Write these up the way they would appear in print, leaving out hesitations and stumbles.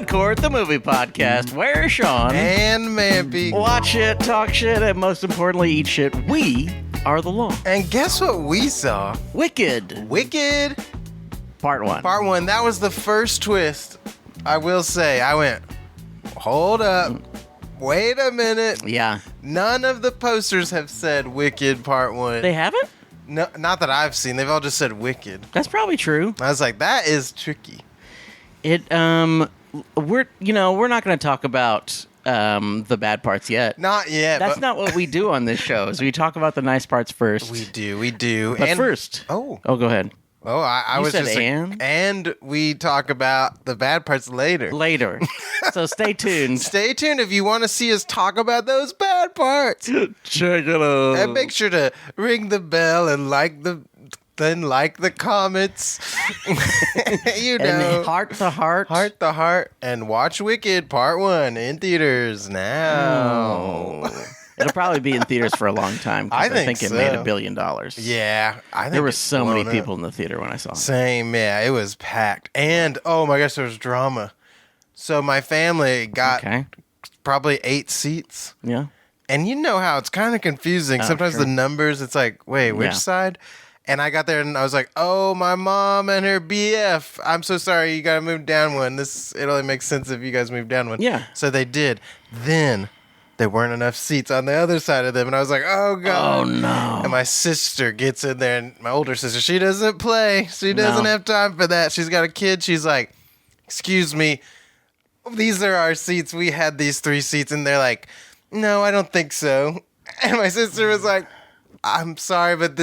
Court, the movie podcast, where Sean and Mampy watch it, talk shit, and most importantly, eat shit. We are the law. And guess what we saw? Wicked. Part 1. That was the first twist. I will say, I went, hold up. Wait a minute. Yeah. None of the posters have said Wicked Part 1. They haven't? No, not that I've seen. They've all just said Wicked. That's probably true. I was like, that is tricky. We're not going to talk about the bad parts yet. Not yet. That's not what we do on this show. Is we talk about the nice parts first. We do. But first. Oh, go ahead. Oh, I was said just and we talk about the bad parts later. So stay tuned. Stay tuned if you want to see us talk about those bad parts. Check it out. And make sure to ring the bell and like the comments. And heart to heart, and watch Wicked Part 1 in theaters now. Oh. It'll probably be in theaters for a long time. I think it made $1 billion. Yeah, I think there were so many people in the theater when I saw it. Same, yeah, it was packed, and oh my gosh, there was drama. So my family got probably 8 seats. Yeah, and you know how it's kind of confusing. Sometimes the numbers, it's like, wait, which side? And I got there and I was like, oh, my mom and her BF. I'm so sorry, you gotta move down one. It only makes sense if you guys move down one. Yeah. So they did. Then there weren't enough seats on the other side of them. And I was like, oh, God. Oh, no. And my sister gets in there, and my older sister, she doesn't play. She doesn't have time for that. She's got a kid. She's like, excuse me, these are our seats. We had these 3 seats. And they're like, no, I don't think so. And my sister was like, I'm sorry, but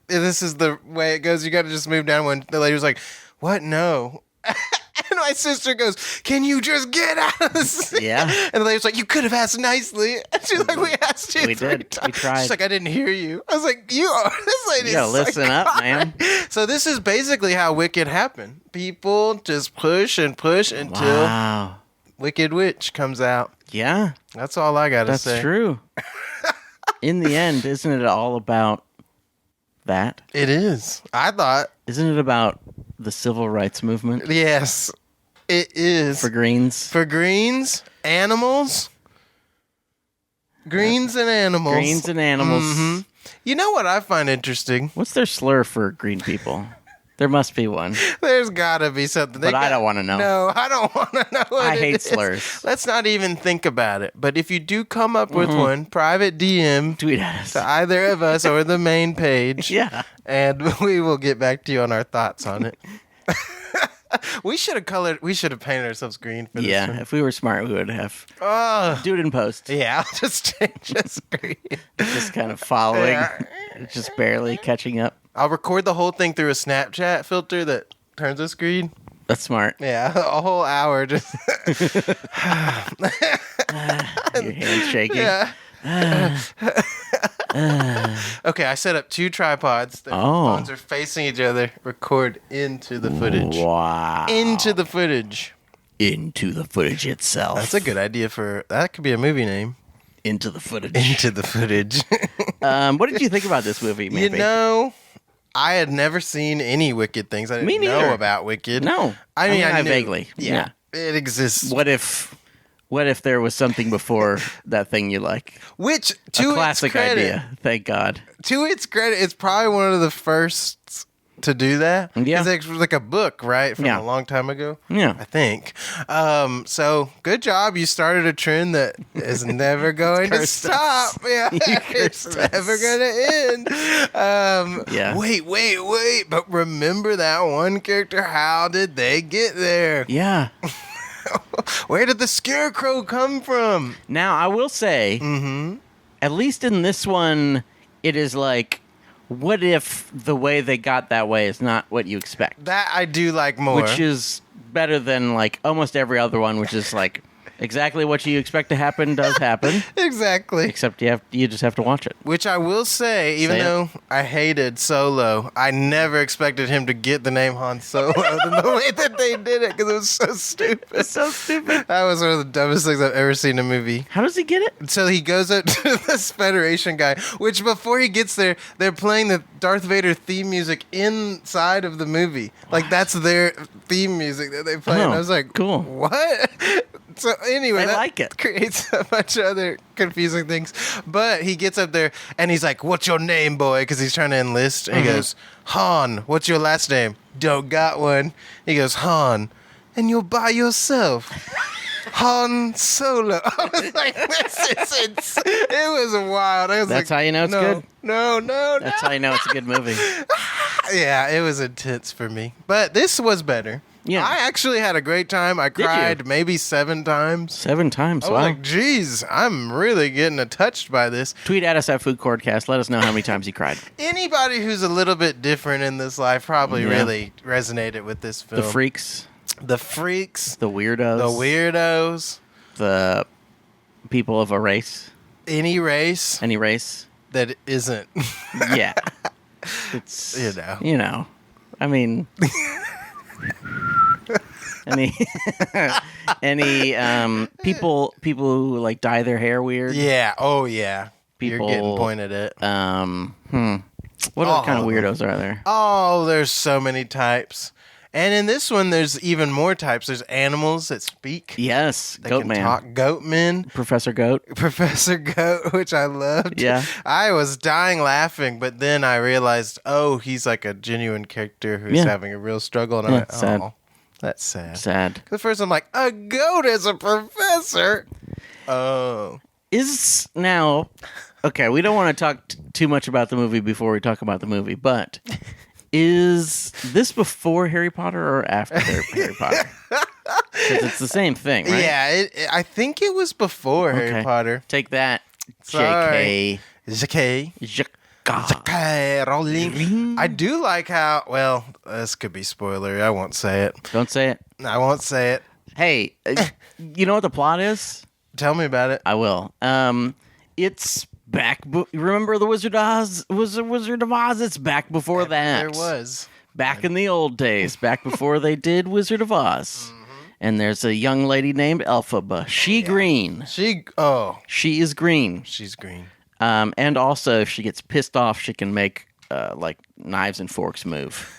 this is the way it goes. You got to just move down one. The lady was like, what? No. And my sister goes, can you just get out of the seat? Yeah. And the lady was like, you could have asked nicely. And she's like, we asked you. We did. Times. We tried. She's like, I didn't hear you. I was like, this lady. You gotta listen up, man. So this is basically how Wicked happened. People just push and push until Wicked Witch comes out. Yeah. That's all I gotta say. That's true. In the end, isn't it all about that? It is. I thought. Isn't it about the civil rights movement? Yes, it is. For greens? For greens, animals. Greens and animals. Greens and animals. Mm-hmm. You know what I find interesting? What's their slur for green people? There must be one. There's gotta be something. But I don't want to know. No, I don't want to know what I hate is. slurs. Let's not even think about it. But if you do come up with one, private DM tweet at us to either of us or the main page. Yeah. And we will get back to you on our thoughts on it. We should have painted ourselves green for this one. Yeah, if we were smart, we would have. Do it in post. Yeah, I'll just change the screen. Just kind of following. Just barely catching up. I'll record the whole thing through a Snapchat filter that turns the screen. That's smart. Yeah, a whole hour just. Your hand's shaking. Yeah. Okay, I set up 2 tripods. The phones are facing each other. Record into the footage. Wow. Into the footage. Into the footage itself. That's a good idea that could be a movie name. Into the footage. Into the footage. What did you think about this movie, Mampy? You know, I had never seen any Wicked things. I didn't know about Wicked. No. I mean, I vaguely. Yeah. It exists. What if there was something before that thing you like? Which, a classic idea, thank God. To its credit, it's probably one of the first to do that. Yeah. It was like a book, right? From a long time ago. Yeah. I think. So, good job. You started a trend that is never going to stop. Yeah. It's never going to end. Yeah. Wait. But remember that one character? How did they get there? Yeah. Where did the scarecrow come from? Now, I will say, at least in this one, it is like, what if the way they got that way is not what you expect? That I do like more. Which is better than like almost every other one, which is like, Exactly what you expect to happen does happen. Exactly. Except you just have to watch it. Which I will say, even though I hated Solo, I never expected him to get the name Han Solo in the way that they did it, because it was so stupid. It's so stupid. That was one of the dumbest things I've ever seen in a movie. How does he get it? So he goes up to this Federation guy, which before he gets there, they're playing the Darth Vader theme music inside of the movie. Like, that's their theme music that they play. And I was like, cool. What? So anyway, I that like it. creates a bunch of other confusing things. But he gets up there and he's like, "What's your name, boy?" Because he's trying to enlist. And he goes, "Han. What's your last name?" "Don't got one." He goes, "Han, and you're by yourself." Han Solo. I was like, it was wild. I was That's like, how you know it's good? No. That's how you know it's a good movie. Yeah, it was intense for me. But this was better. Yeah. I actually had a great time. I cried maybe 7 times. 7 times, I was like, geez, I'm really getting touched by this. Tweet at us at Food Courtcast. Let us know how many times you cried. Anybody who's a little bit different in this life probably really resonated with this film. The freaks. The freaks. The weirdos. The weirdos. The people of a race. Any race. Any race. That isn't. Yeah. It's, you know. I mean... any people who like dye their hair weird? Yeah. Oh yeah. People, you're getting pointed at. What other kind of weirdos are there? Oh, there's so many types. And in this one, there's even more types. There's animals that speak. Yes, They Goat can Man. talk. Goat Men. Professor Goat. Professor Goat, which I loved. Yeah. I was dying laughing, but then I realized, he's like a genuine character who's having a real struggle. And I went, sad. That's sad. Sad. Because first I'm like, a goat is a professor. Oh. Is now... Okay, we don't want to talk too much about the movie before we talk about the movie, but is this before Harry Potter or after Harry Potter? Because it's the same thing, right? Yeah, I think it was before Harry Potter. Take that, Sorry. JK. J.K. Rowling. I do like how, well, this could be spoilery. I won't say it. Don't say it. I won't say it. Hey, you know what the plot is? Tell me about it. I will. It's back. Remember the Wizard of Oz? Wizard of Oz? It's back before that. There was. Back in the old days, back before they did Wizard of Oz. And there's a young lady named Elphaba. Green. She is green. She's green. And also, if she gets pissed off, she can make like knives and forks move.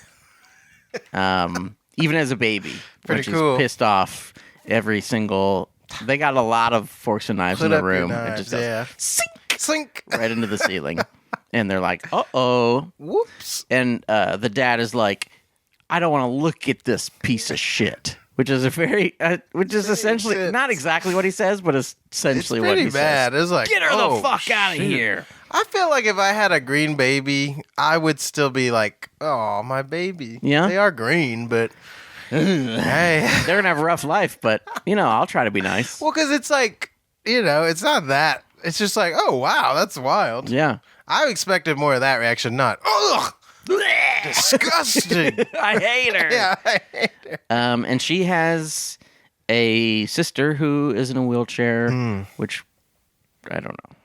Even as a baby, Pretty when cool. She's pissed off every single. They got a lot of forks and knives in the room. Knives, it just goes sink right into the ceiling, and they're like, "Uh-oh, whoops!" And the dad is like, "I don't want to look at this piece of shit." Which is which is essentially not exactly what he says, but essentially what he says. It's pretty bad. It's like, get her the fuck out of here. I feel like if I had a green baby, I would still be like, "Oh, my baby." Yeah, they are green, but hey, they're gonna have a rough life. But I'll try to be nice. Well, because it's like, it's not that. It's just like, oh wow, that's wild. Yeah, I expected more of that reaction. Not, ugh. Disgusting. I hate her. Yeah, I hate her. And she has a sister who is in a wheelchair, which I don't know.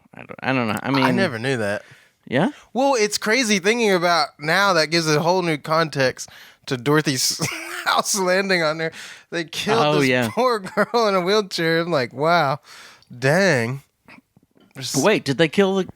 I don't know. I mean, I never knew that. Yeah? Well, it's crazy thinking about now. That gives a whole new context to Dorothy's house landing on her. They killed this poor girl in a wheelchair. I'm like, wow, dang. Wait, did they kill the...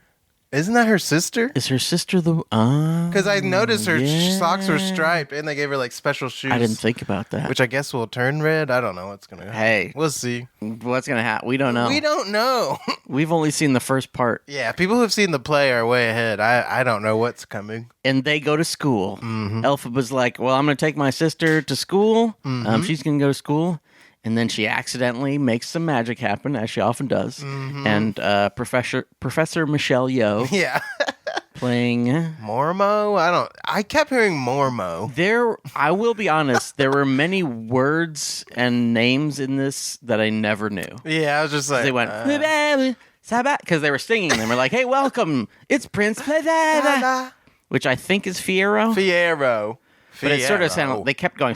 Isn't that her sister? Is her sister the... Because I noticed her socks were striped, and they gave her, like, special shoes. I didn't think about that. Which I guess will turn red. I don't know what's going to happen. Hey. We'll see. What's going to happen? We don't know. We don't know. We've only seen the first part. Yeah, people who've seen the play are way ahead. I don't know what's coming. And they go to school. Elphaba's like, well, I'm going to take my sister to school. She's going to go to school. And then she accidentally makes some magic happen, as she often does. And Professor Michelle Yeoh, playing Mormo. I kept hearing Mormo. I will be honest. There were many words and names in this that I never knew. Yeah, I was just like, they went because they were singing them. We're like, hey, welcome, it's Prince, which I think is Fiyero. Fiyero. But it sort of sounded. They kept going.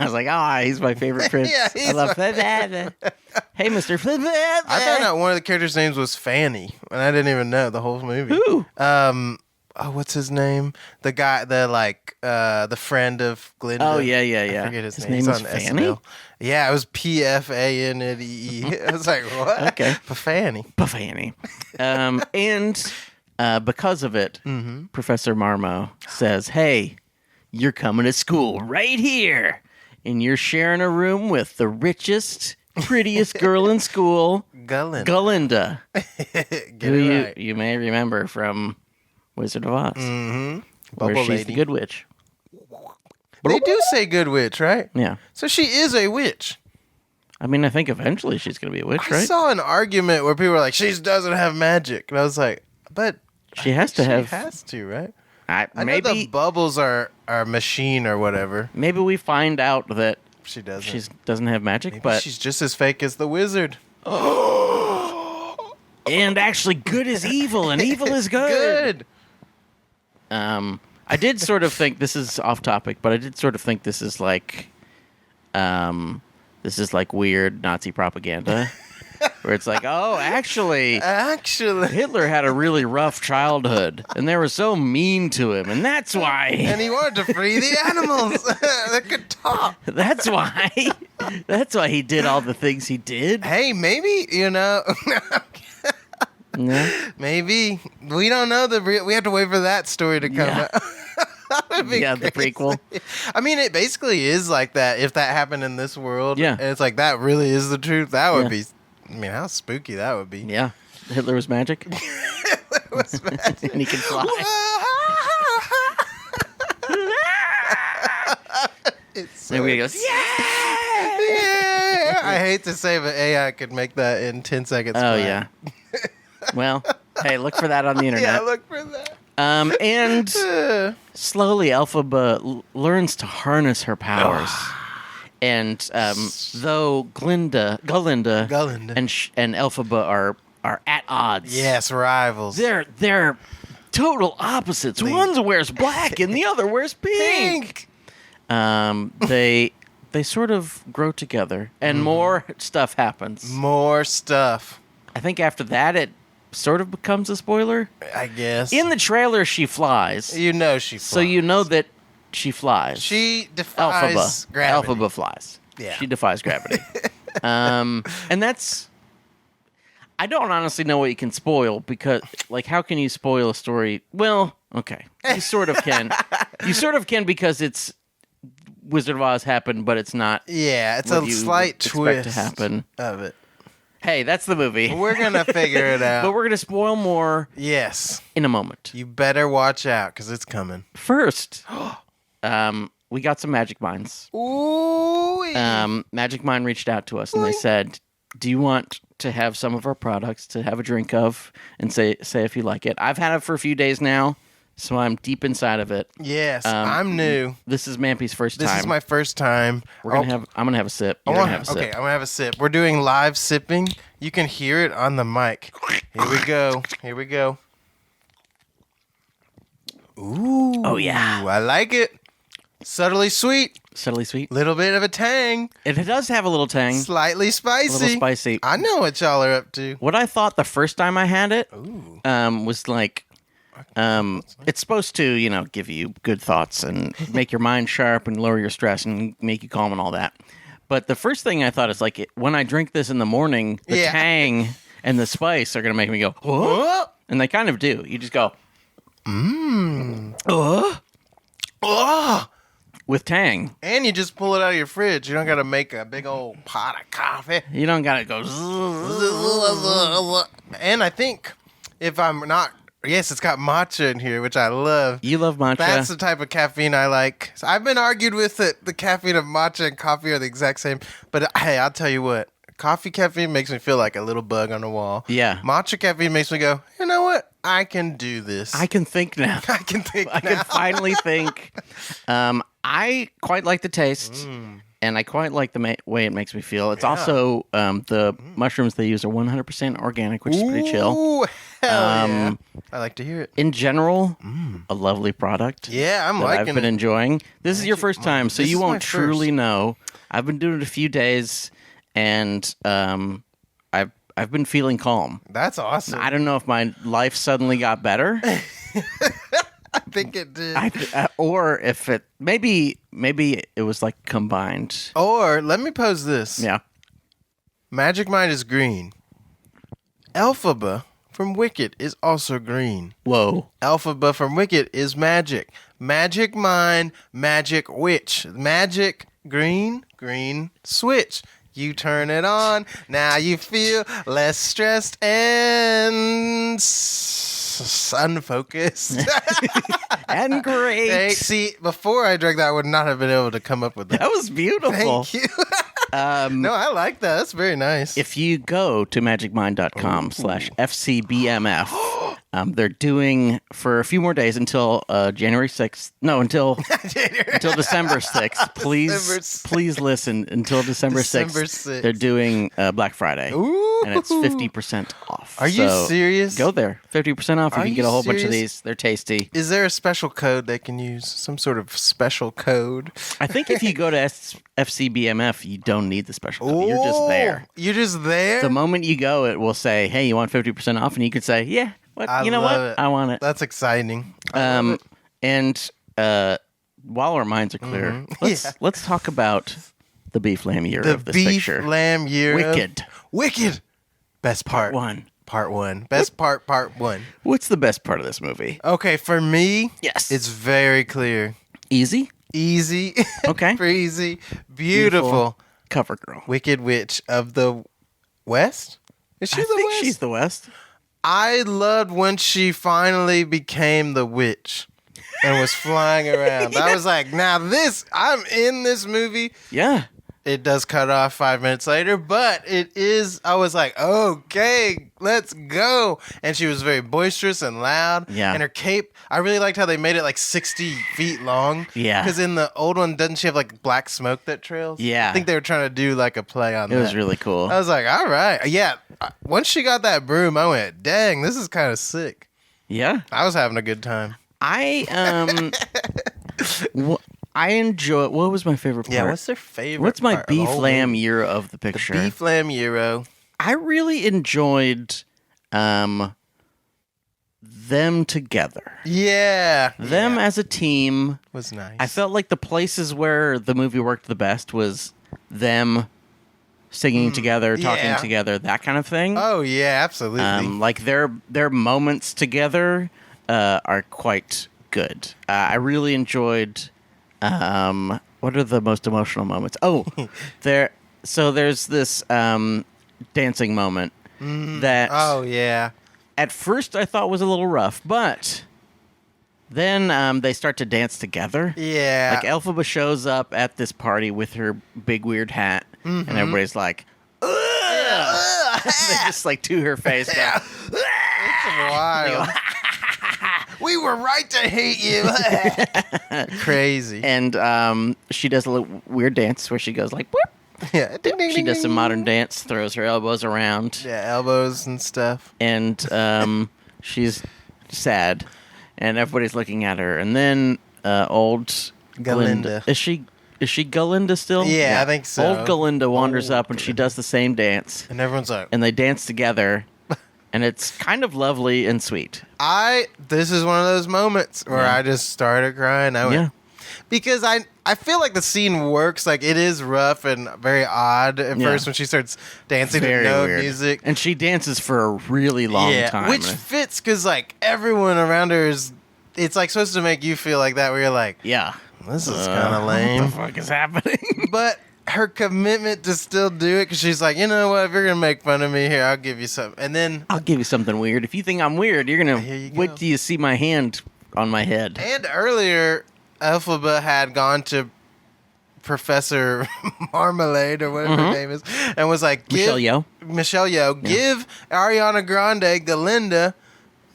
I was like, he's my favorite prince. Yeah, I love that. Hey, Mr. I found out one of the characters' names was Fanny, and I didn't even know the whole movie. Who? What's his name? The guy, the friend of Glinda. Oh, yeah. I forget his name. His name was on Fanny? SNL. Yeah, it was Pfannee. I was like, what? Okay. Fanny. Fanny. And because of it, Professor Marmo says, hey, you're coming to school right here. And you're sharing a room with the richest, prettiest girl in school, Galinda. Who you may remember from Wizard of Oz. Mm-hmm. Where Bubble she's Lady. the good witch. They do say good witch, right? Yeah. So she is a witch. I mean, I think eventually she's going to be a witch, I right? saw an argument where people were like, she doesn't have magic. And I was like, but She has to have. She has to, right? I know the bubbles are machine or whatever. Maybe we find out that she doesn't. She doesn't have magic, Maybe but she's just as fake as the wizard. And actually, good is evil, and evil is good. I did sort of think this is off topic, but I did sort of think this is like weird Nazi propaganda. Where it's like, actually, Hitler had a really rough childhood, and they were so mean to him, and that's why. And he wanted to free the animals that could talk. That's why he did all the things he did. Hey, maybe, Yeah. Maybe. We don't know. We have to wait for that story to come out. That would be crazy. The prequel. I mean, it basically is like that if that happened in this world. Yeah. And it's like, that really is the truth. That would be... I mean, how spooky that would be. Yeah. Hitler was magic. Hitler was magic. And he can fly. So and we goes, yeah! Yeah! I hate to say, but AI could make that in 10 seconds. Oh, yeah. Well, hey, look for that on the internet. Yeah, look for that. And slowly, Elphaba learns to harness her powers. And though Galinda and Elphaba are at odds. Yes, rivals. They're total opposites. One wears black and the other wears pink. They sort of grow together, and more stuff happens. More stuff. I think after that, it sort of becomes a spoiler. I guess. In the trailer, she flies. You know she flies. So you know that she flies. She defies gravity. Elphaba flies. Yeah. She defies gravity. And that's... I don't honestly know what you can spoil, because, like, how can you spoil a story? Well, okay. You sort of can. You sort of can because it's Wizard of Oz happened, but it's not. Yeah, it's a slight twist to happen of it. Hey, that's the movie. We're going to figure it out. But we're going to spoil more yes. in a moment. You better watch out, because it's coming. First, we got some Magic Minds. Ooh. Magic Mind reached out to us, and they said, do you want to have some of our products to have a drink of and say if you like it? I've had it for a few days now, so I'm deep inside of it. Yes, I'm new. This is Mampy's first time. This is my first time. I'm gonna have a sip. You're gonna have a sip. Okay, I'm gonna have a sip. We're doing live sipping. You can hear it on the mic. Here we go. Here we go. Ooh. Oh yeah. I like it. Subtly sweet. Subtly sweet. Little bit of a tang. It does have a little tang. Slightly spicy. A little spicy. I know what y'all are up to. What I thought the first time I had it was like, it's supposed to, give you good thoughts and make your mind sharp and lower your stress and make you calm and all that. But the first thing I thought is like, when I drink this in the morning, the tang and the spice are going to make me go, oh, and they kind of do. You just go, oh, with tang. And you just pull it out of your fridge. You don't got to make a big old pot of coffee. You don't got to go. And I think if I'm not, yes, it's got matcha in here, which I love. You love matcha. That's the type of caffeine I like. So I've been argued with it. The caffeine of matcha and coffee are the exact same. But hey, I'll tell you what. Coffee caffeine makes me feel like a little bug on the wall. Yeah. Matcha caffeine makes me go, you know what? I can do this. I can think now. I can finally think. I quite like the taste, and I quite like the way it makes me feel. It's also, the mushrooms they use are 100% organic, which is pretty chill. Ooh, yeah. I like to hear it. In general, a lovely product. Yeah, I'm that liking I've been it. enjoying. This is your first time, so This you is my won't truly first. know. I've been doing it a few days, and I've been feeling calm. That's awesome. I don't know if my life suddenly got better. I think it did. Or if it maybe it was like combined. Or let me pose this. Yeah. Magic Mind is green. Elphaba from Wicked is also green. Whoa. Elphaba from Wicked is magic. Magic Mind, Magic Witch. Magic green, green switch. You turn it on. Now you feel less stressed and unfocused. And great. Hey, see, before I drank that, I would not have been able to come up with that. That was beautiful. Thank you. No, I like that. That's very nice. If you go to magicmind.com/FCBMF, they're doing for a few more days until January 6th. No, until December 6th. Please listen until December 6th. They're doing Black Friday. Ooh. And it's 50% off. Are you serious? Go there. 50% off. Are You can you get a whole bunch of serious? these. They're tasty. Is there a special code they can use? Some sort of special code? I think if you go to FCBMF, you don't need the special code. You're just there. You're just there? The moment you go, it will say, "Hey, you want 50% off?" And you could say, "Yeah, you know what? love it. I want it." That's exciting. And while our minds are clear, let's talk about the beef lamb year The of this beef picture. lamb year. Wicked. Best part. Part one. Best part one. What's the best part of this movie? Okay, for me, Yes. it's very clear. Easy. Easy. Okay. Breezy. Beautiful. Cover girl. Wicked Witch of the West? Is she I the think West? she's the West. I loved when she finally became the witch and was flying around. I was like, now I'm in this movie. Yeah. It does cut off 5 minutes later, but I was like, okay, let's go. And she was very boisterous and loud. Yeah. And her cape, I really liked how they made it like 60 feet long. Yeah. Because in the old one, doesn't she have like black smoke that trails? Yeah. I think they were trying to do like a play on that. It was really cool. I was like, all right. Yeah. Once she got that broom, I went, dang, this is kind of sick. Yeah. I was having a good time. I enjoy. What was my favorite part? Yeah, what's their favorite What's my part of the beef whole lamb movie? year of the picture? The beef lamb gyro. I really enjoyed them together. Yeah. Them as a team. Was nice. I felt like the places where the movie worked the best was them singing together, talking yeah. together, that kind of thing. Oh yeah, absolutely. Like their moments together are quite good. I really enjoyed. What are the most emotional moments? Oh, there's this dancing moment that. Oh yeah. At first I thought was a little rough, but then they start to dance together. Yeah. Like Elphaba shows up at this party with her big weird hat, and everybody's like, "Ugh!" They just like to her face. Yeah. It's wild. We were right to hate you. Crazy. And she does a little weird dance where she goes like, "Whoop." Yeah. Ding, ding, She ding, does ding, some ding. modern dance, throws her elbows around, Yeah, elbows and stuff. and she's sad, and everybody's looking at her. And then old Galinda. Is she Galinda still? Yeah, I think so. Old Galinda wanders up and she does the same dance, And everyone's like, and they dance together, and it's kind of lovely and sweet. this is one of those moments where I just started crying. I went, Yeah. because I feel like the scene works. Like it is rough and very odd at first when she starts dancing to Very no weird. music. And she dances for a really long time. Which fits because like everyone around her is. It's like supposed to make you feel like that, where you're like, Yeah. this is kind of lame. What the fuck is happening? But her commitment to still do it, because she's like, you know what, if you're gonna make fun of me, here, I'll give you something. And then, I'll give you something weird. If you think I'm weird, you're Here gonna you wait go. till you see my hand on my head. and earlier, Elphaba had gone to Professor Marmalade or whatever her name is, and was like, Michelle Yeoh. give Ariana Grande, Galinda,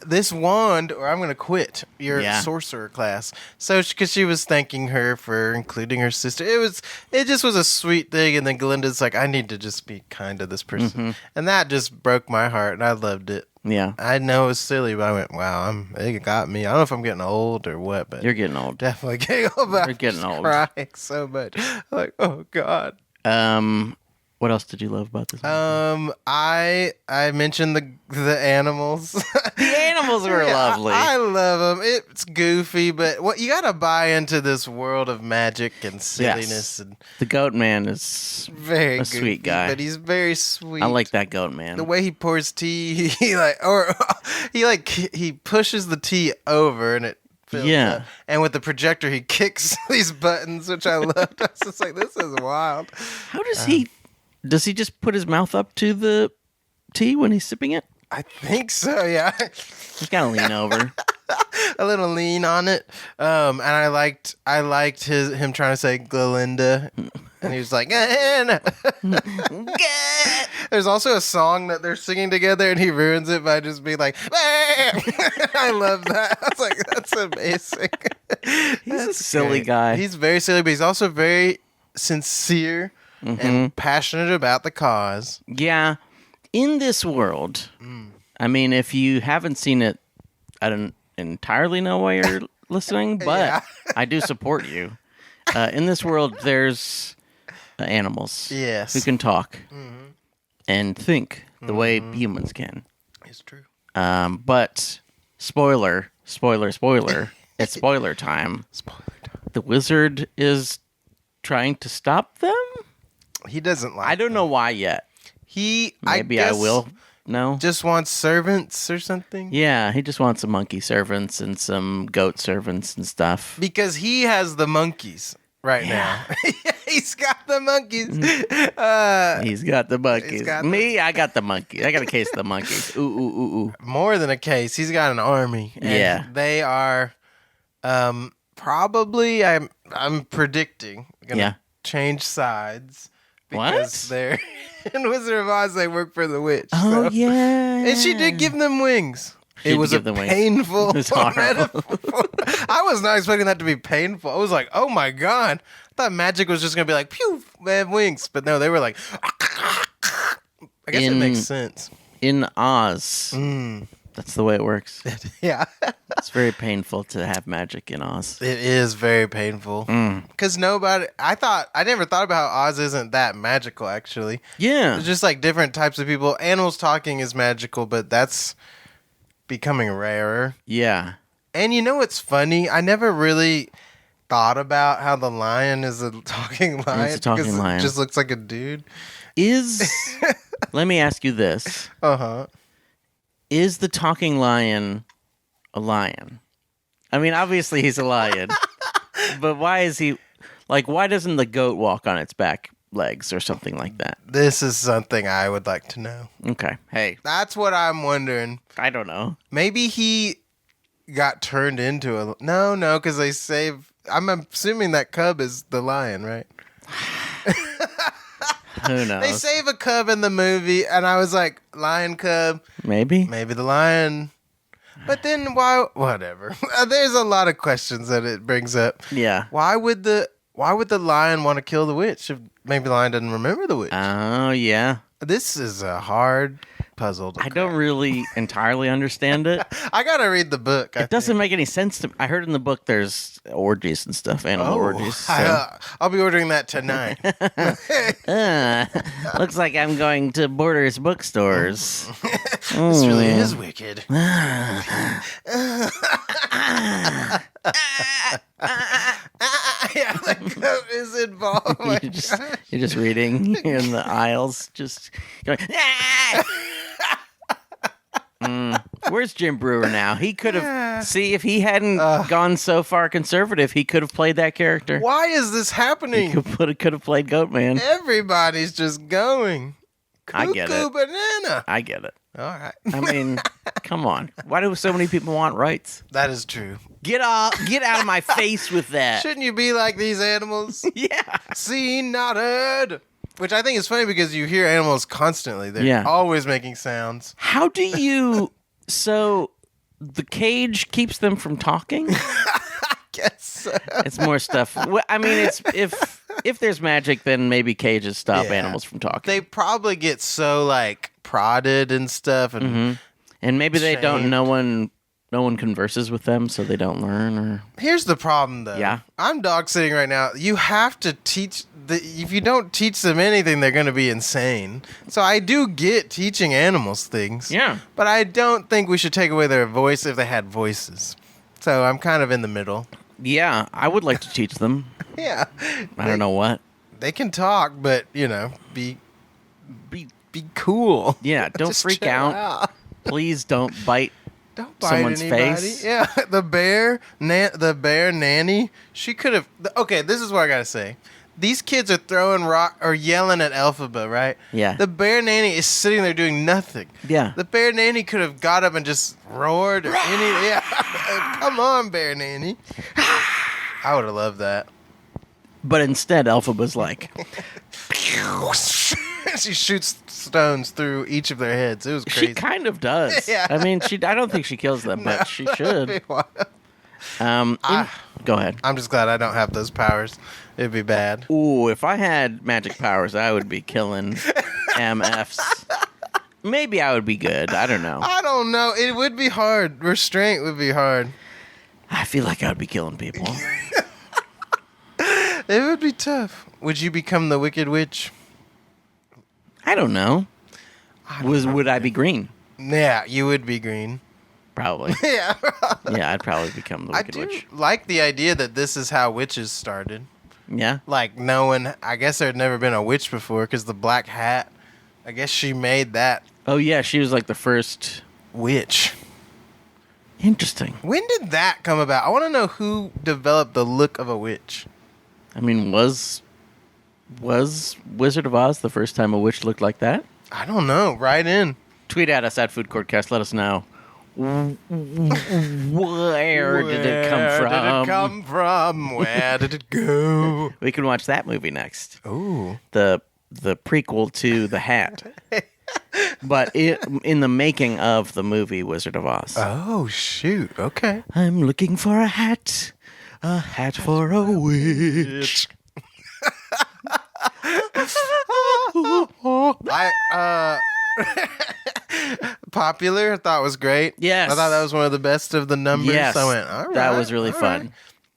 this wand, or I'm going to quit your sorcerer class. So, because she was thanking her for including her sister. It just was a sweet thing. And then Glinda's like, I need to just be kind to this person. And that just broke my heart, and I loved it. Yeah. I know it was silly, but I went, wow, it got me. I don't know if I'm getting old or what, but. You're getting old. Definitely getting old. You're getting old. Crying so much. Like, oh, God. What else did you love about this movie? I mentioned the animals. The animals were lovely. I love them. It's goofy, but you gotta buy into this world of magic and silliness. Yes. And the goat man is very a sweet guy, but he's very sweet. I like that goat man. The way he pours tea, he pushes the tea over and it. Yeah, and with the projector, he kicks these buttons, which I loved. I was just like, this is wild. How does he? Does he just put his mouth up to the tea when he's sipping it? I think so, yeah. He's got to lean over. A little lean on it. And I liked him trying to say Glinda. And he was like, Anna. There's also a song that they're singing together, and he ruins it by just being like, I love that. I was like, that's amazing. He's a silly guy. He's very silly, but he's also very sincere and passionate about the cause. Yeah. In this world, I mean, if you haven't seen it, I don't entirely know why you're listening, but I do support you. In this world, there's animals who can talk and think the way humans can. It's true. But spoiler, it's spoiler time. The wizard is trying to stop them? He doesn't like I don't know why yet. Maybe I will. No? Just wants servants or something? Yeah, he just wants some monkey servants and some goat servants and stuff. Because he has the monkeys now. He's got the monkeys. He's got the monkeys. I got the monkeys. I got a case of the monkeys. Ooh. More than a case. He's got an army. And they are probably, I'm predicting, going to change sides. Because they're in Wizard of Oz, they work for the witch. Oh, yeah. And she did give them wings. It was a painful metaphor. I was not expecting that to be painful. I was like, oh my God. I thought magic was just going to be like, pew, they have wings. But no, they were like, I guess it makes sense. In Oz, that's the way it works. Yeah. It's very painful to have magic in Oz. It is very painful. Because I never thought about how Oz isn't that magical, actually. Yeah. It's just like different types of people. Animals talking is magical, but that's becoming rarer. Yeah. And you know what's funny? I never really thought about how the lion is a talking lion. It's a talking lion. It just looks like a dude. Let me ask you this. Is the talking lion a lion? I mean, obviously he's a lion. But why is he... Like, why doesn't the goat walk on its back legs or something like that? This is something I would like to know. Okay. Hey. That's what I'm wondering. I don't know. Maybe he got turned into a... No, because they save... I'm assuming that cub is the lion, right? Who knows? They save a cub in the movie, and I was like, lion cub. Maybe the lion. But then why? Whatever. There's a lot of questions that it brings up. Yeah. Why would the lion want to kill the witch if maybe the lion doesn't remember the witch? Oh, yeah. This is a hard puzzle. I don't really entirely understand it. I gotta read the book. It doesn't make any sense to me. I heard in the book there's orgies and stuff, animal orgies. So. I'll be ordering that tonight. Looks like I'm going to Borders bookstores. This really is wicked. Yeah, the goat is involved. You're just reading in the aisles, just going. Where's Jim Brewer now? He could have. See, if he hadn't gone so far conservative, he could have played that character. Why is this happening? He could have played Goatman. Everybody's just going. I get it. Banana. I get it. All right. I mean, come on. Why do so many people want rights? That is true. Get out of my face with that. Shouldn't you be like these animals? Yeah. Seen, not heard. Which I think is funny because you hear animals constantly. They're always making sounds. How do you... So, the cage keeps them from talking. Guess so. It's more stuff. I mean, it's if there's magic, then maybe cages stop animals from talking. They probably get so like prodded and stuff, and and maybe they don't. No one converses with them, so they don't learn. Or here's the problem, though. Yeah, I'm dog sitting right now. You have to teach. If you don't teach them anything, they're going to be insane. So I do get teaching animals things. Yeah, but I don't think we should take away their voice if they had voices. So I'm kind of in the middle. Yeah, I would like to teach them. Yeah. I don't know what. They can talk, but, be cool. Yeah, don't freak out. Please don't bite someone's anybody. face. Yeah, the bear nanny, she could have... Okay, this is what I got to say. These kids are throwing rock or yelling at Elphaba, right? Yeah. The bear nanny is sitting there doing nothing. Yeah. The bear nanny could have got up and just roared or any... Yeah. Come on, bear nanny. I would have loved that. But instead, Elphaba's like... She shoots stones through each of their heads. It was crazy. She kind of does. Yeah. I mean, I don't think she kills them, but she should. Go ahead. I'm just glad I don't have those powers. It'd be bad. Ooh, if I had magic powers, I would be killing MFs. Maybe I would be good. I don't know. I don't know. It would be hard. Restraint would be hard. I feel like I would be killing people. It would be tough. Would you become the Wicked Witch? I don't know. Would I be green? Yeah, you would be green. Probably. Yeah. Yeah, I'd probably become the Wicked Witch. Like the idea that this is how witches started. Yeah. Like no one, I guess there had never been a witch before because the black hat, I guess she made that. Oh, yeah, she was like the first witch. Interesting. When did that come about? I want to know who developed the look of a witch. I mean, was Wizard of Oz the first time a witch looked like that? I don't know. Write in. Tweet at us at Food Courtcast. Let us know. Where did it come from? Where did it go? We can watch that movie next. Ooh. The prequel to The Hat. But in the making of the movie Wizard of Oz. Oh, shoot. Okay. I'm looking for a hat for a witch. Popular, I thought was great. Yes. I thought that was one of the best of the numbers. Yes. I went, all right. That was really fun. Right.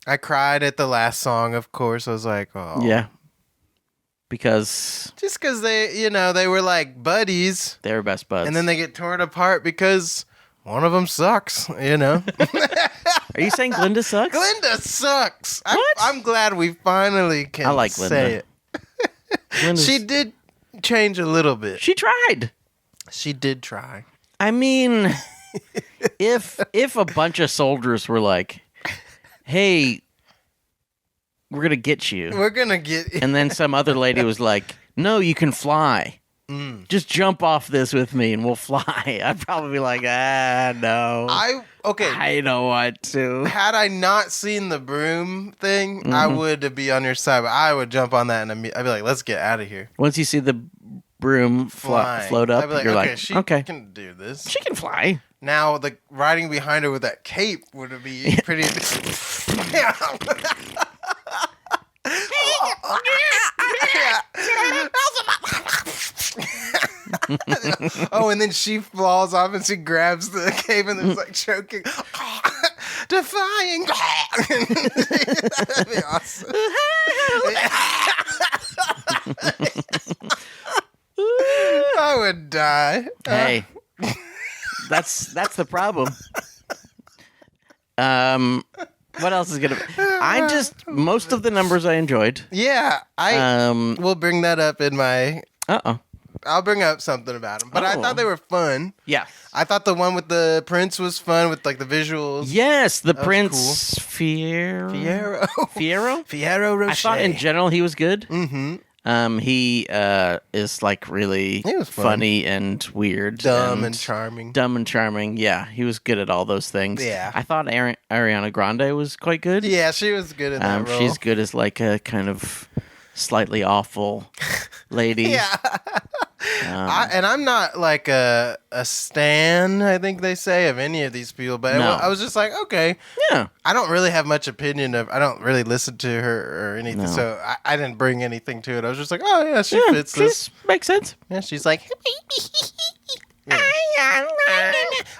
I cried at the last song, of course. I was like, oh. Yeah. Because... Just because they, they were like buddies. They were best buds. And then they get torn apart because one of them sucks, Are you saying Glinda sucks? Glinda sucks. What? I'm glad we finally can I like Glinda. say it. She did change a little bit. She tried. She did try. I mean, if a bunch of soldiers were like, hey, we're going to get you. We're going to get you. And then some other lady was like, no, you can fly. Just jump off this with me and we'll fly. I'd probably be like, no. I don't want to. Had I not seen the broom thing, I would be on your side. But I would jump on that and I'd be like, let's get out of here. Once you see the broom float up, I'd be you're she okay. can do this. She can fly. Now, the riding behind her with that cape would be pretty... Oh, and then she falls off and she grabs the cape and is like choking. Defying. That'd be awesome. I would die. Hey, that's the problem. What else is gonna? Most of the numbers I enjoyed. Yeah, we'll bring that up in my. I'll bring up something about them, but I thought they were fun. Yeah, I thought the one with the prince was fun with like the visuals. Yes, the Prince cool. Fierro Rocher. I thought in general he was good. Mm-hmm. He is like really funny and weird, dumb and charming. Yeah, he was good at all those things. Yeah, I thought Ariana Grande was quite good. Yeah, she was good in that role. She's good as like a kind of slightly awful lady. Yeah. I'm not like a stan, I think they say, of any of these people, but No. I was just like, okay. Yeah. I don't really have much opinion I don't really listen to her or anything, No. so I didn't bring anything to it. I was just like, oh yeah, she fits this. Makes sense. Yeah, she's like, yeah.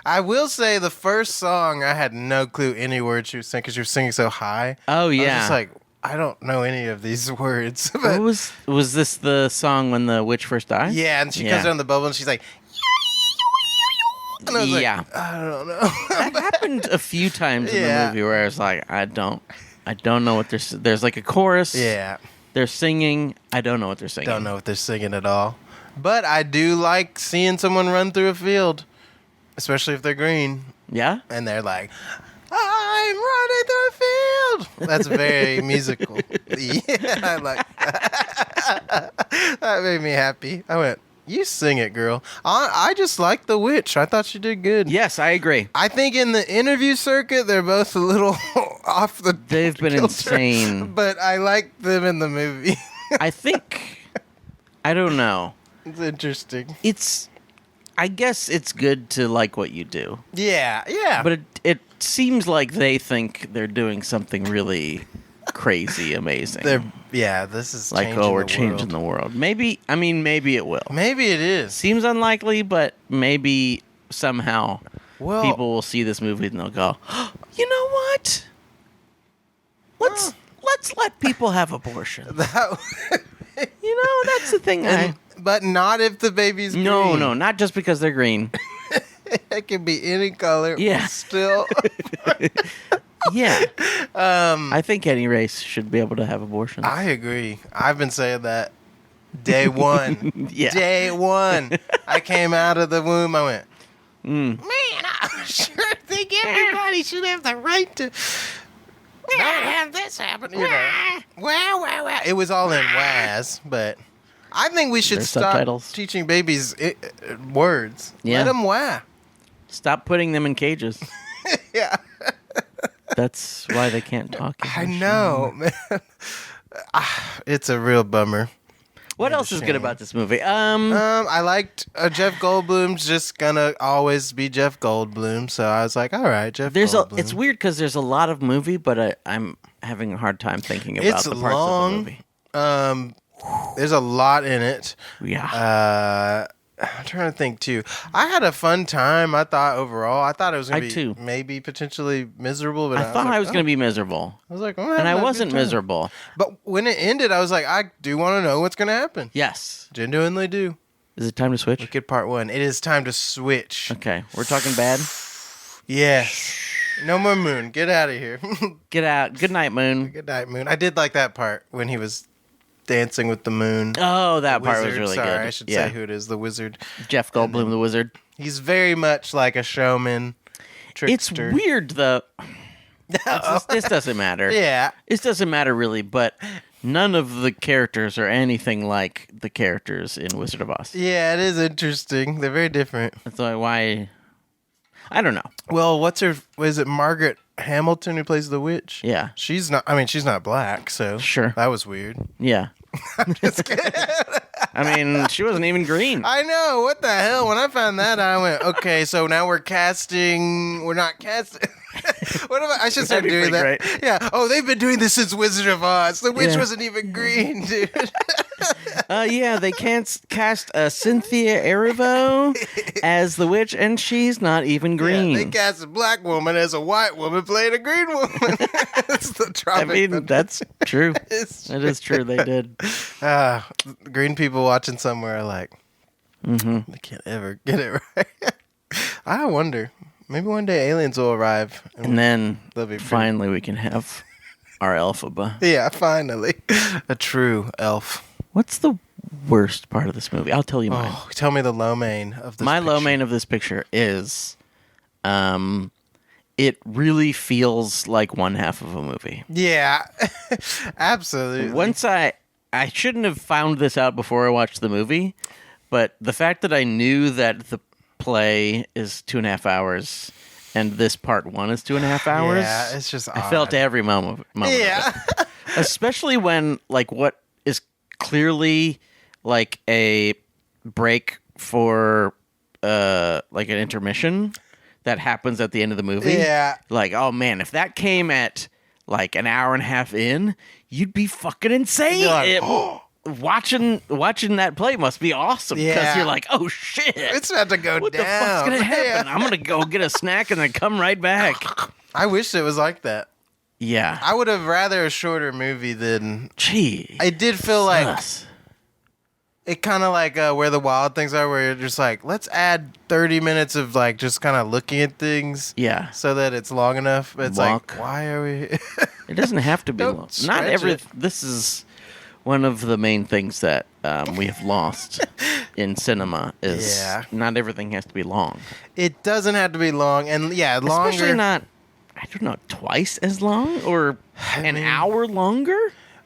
I will say the first song, I had no clue any words she was saying because she was singing so high. Oh, yeah. I was just like, I don't know any of these words. What was this the song when the witch first died? Yeah, and she comes down the bubble and she's like, and I was like, I don't know. That happened a few times in the movie where I was like, I don't know what there's like a chorus. Yeah. They're singing. I don't know what they're singing. Don't know what they're singing at all. But I do like seeing someone run through a field, especially if they're green. Yeah? And they're like, I'm running through a field. That's very musical. Yeah, I like that. That made me happy. I went, you sing it, girl. I just like the witch. I thought she did good. Yes, I agree. I think in the interview circuit, they're both a little off the They've been kilter, insane. But I like them in the movie. I think, I don't know. It's interesting. I guess it's good to like what you do. Yeah, yeah. But it seems like they think they're doing something really crazy, amazing. This is like, changing we're the changing world. the world. Maybe it will. Maybe it is. Seems unlikely, but maybe somehow Well, people will see this movie and they'll go, oh, you know what? Let's let people have abortion. You know, that's the thing. But not if the baby's green. No, not just because they're green. It can be any color. Yeah. Still. Yeah. I think any race should be able to have abortions. I agree. I've been saying that day one. Yeah. Day one. I came out of the womb. I went, man, I sure think everybody should have the right to not have this happen. You know. Wow. It was all in Waz, but I think we should There's stop subtitles. teaching babies words. Yeah. Let them wow. Stop putting them in cages. Yeah. That's why they can't talk. I know, man. It's a real bummer. What else is good about this movie? I liked Jeff Goldblum's just gonna always be Jeff Goldblum, so I was like, all right, Jeff Goldblum. It's weird because there's a lot of movie, but I'm having a hard time thinking about It's the parts long. of the movie. There's a lot in it. Yeah. I'm trying to think too. I had a fun time. I thought it was gonna be maybe potentially miserable, but I thought I was going to be miserable. I was like, and I wasn't miserable. But when it ended, I was like, I do want to know what's gonna happen. Yes. Genuinely do. Is it time to switch? Look at part 1. It is time to switch. Okay, we're talking bad. Yes. No more Moon. Get out of here. Get out. Good night, Moon. Good night, Moon. I did like that part when he was dancing with the moon. Oh, that part Wizard. was really Sorry, good. I should say who it is. The wizard. Jeff Goldblum, the wizard. He's very much like a showman, trickster. It's weird, though. This doesn't matter. Yeah. This doesn't matter, really, but none of the characters are anything like the characters in Wizard of Oz. Yeah, it is interesting. They're very different. That's why... I don't know. Well, was it Margaret Hamilton who plays the witch? Yeah. She's not black, so... Sure. That was weird. Yeah. I'm just kidding. I mean, she wasn't even green. I know. What the hell? When I found that, I went, okay, so now we're not casting. What am I should start doing that. Great. Yeah. Oh, they've been doing this since Wizard of Oz. The witch wasn't even green, dude. Yeah, they can't cast Cynthia Erivo as the witch, and she's not even green. Yeah, they cast a black woman as a white woman playing a green woman. That's the tropic. I mean, that's true. It is true. They did. Green people watching somewhere are like, they can't ever get it right. I wonder. Maybe one day aliens will arrive. And then they'll be finally we can have our Elphaba. Yeah, finally. A true elf. What's the worst part of this movie? I'll tell you mine. Oh, tell me the low main of this My picture. low main of this picture is it really feels like one half of a movie. Yeah, absolutely. Once I shouldn't have found this out before I watched the movie, but the fact that I knew that the play is 2.5 hours and this part 1 is 2.5 hours. Yeah, it's just odd. I felt every moment yeah. of it. Especially when like what is clearly like a break for like an intermission that happens at the end of the movie. Yeah. Like, oh man, if that came at like an hour and a half in, you'd be fucking insane. Like, watching that play must be awesome because you're like, oh shit, it's about to go what down. The fuck's gonna happen? I'm gonna go get a snack and then come right back. I wish it was like that. Yeah, I would have rather a shorter movie than. Gee, I did feel like it kind of like Where the Wild Things Are, where you're just like, let's add 30 minutes of like just kind of looking at things. Yeah, so that it's long enough. It's like, why are we? It doesn't have to be long. Not every. This is one of the main things that we have lost in cinema is not everything has to be long. It doesn't have to be long, and longer. Especially not, I don't know, twice as long or an hour longer.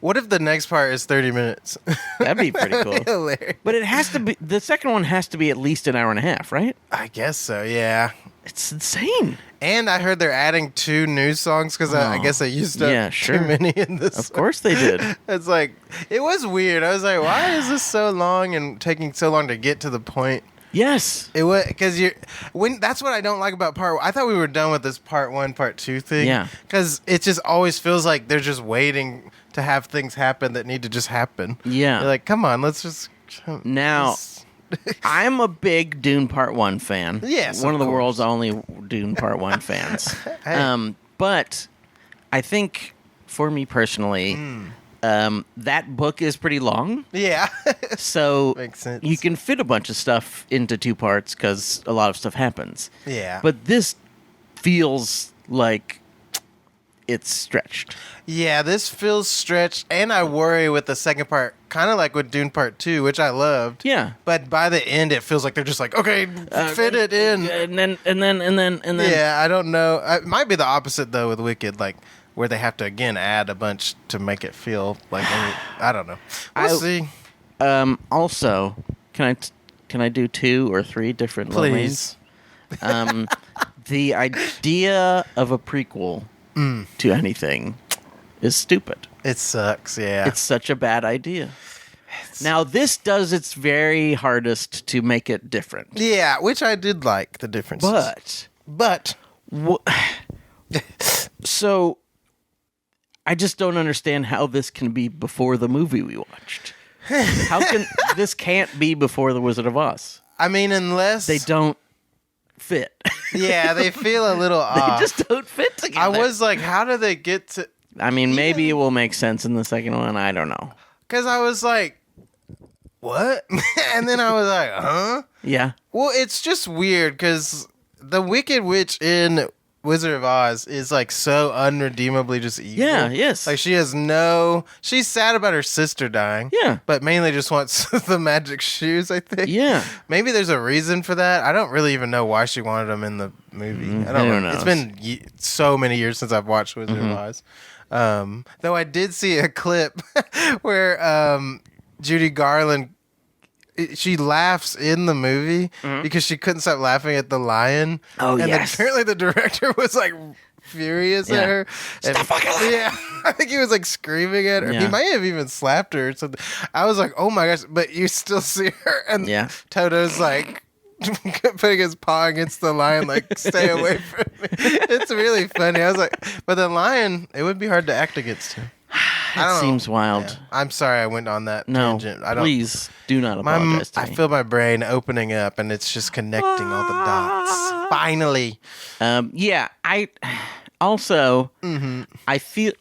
What if the next part is 30 minutes? That'd be pretty cool. But it has to be, the second one has to be at least an hour and a half, right? I guess so, yeah. It's insane. And I heard they're adding 2 new songs because I guess they used up too many in this. Of course they did. It's like, it was weird. I was like, why is this so long and taking so long to get to the point? Yes. It was because that's what I don't like about part 1. I thought we were done with this part 1, part 2 thing. Yeah. Because it just always feels like they're just waiting to have things happen that need to just happen. Yeah. They're like, come on, let's just. Now, I'm a big Dune Part 1 fan. Yes, one of the world's only Dune Part 1 fans. Hey. But I think for me personally, that book is pretty long. Yeah. So makes sense. You can fit a bunch of stuff into 2 parts because a lot of stuff happens. Yeah. But this feels like it's stretched. Yeah, this feels stretched, and I worry with the second part, kind of like with Dune Part 2, which I loved. Yeah. But by the end, it feels like they're just like, okay, fit it in. And then. Yeah, I don't know. It might be the opposite, though, with Wicked, like, where they have to, again, add a bunch to make it feel like, I don't know. We'll see. Also, can I do 2 or 3 different Please. The idea of a prequel to anything is stupid. It sucks, yeah. It's such a bad idea. Now, this does its very hardest to make it different. Yeah, which I did like, the differences. But. So, I just don't understand how this can be before the movie we watched. How can this can't be before The Wizard of Oz? I mean, unless they don't fit. Yeah, they feel a little off. They just don't fit together. I was like, how do they get to... I mean, maybe it will make sense in the second one. I don't know. Because I was like, what? And then I was like, huh? Yeah. Well, it's just weird because the Wicked Witch in Wizard of Oz is like so unredeemably just evil. Yeah, yes. Like she's sad about her sister dying. Yeah. But mainly just wants the magic shoes, I think. Yeah. Maybe there's a reason for that. I don't really even know why she wanted them in the movie. I don't know. It's been so many years since I've watched Wizard of Oz. Though I did see a clip where Judy Garland, she laughs in the movie because she couldn't stop laughing at the lion. Oh, and yes. Apparently the director was like furious at her. Stop fucking laughing. Yeah. I think he was like screaming at her. Yeah. He might have even slapped her or something. I was like, oh my gosh, but you still see her. And Toto's like putting his paw against the lion, like, stay away from me. It's really funny. I was like, but the lion, it would be hard to act against him. It seems wild. Yeah. I'm sorry I went on that tangent. Please do not apologize to me. I feel my brain opening up and it's just connecting all the dots. Finally. Yeah, I feel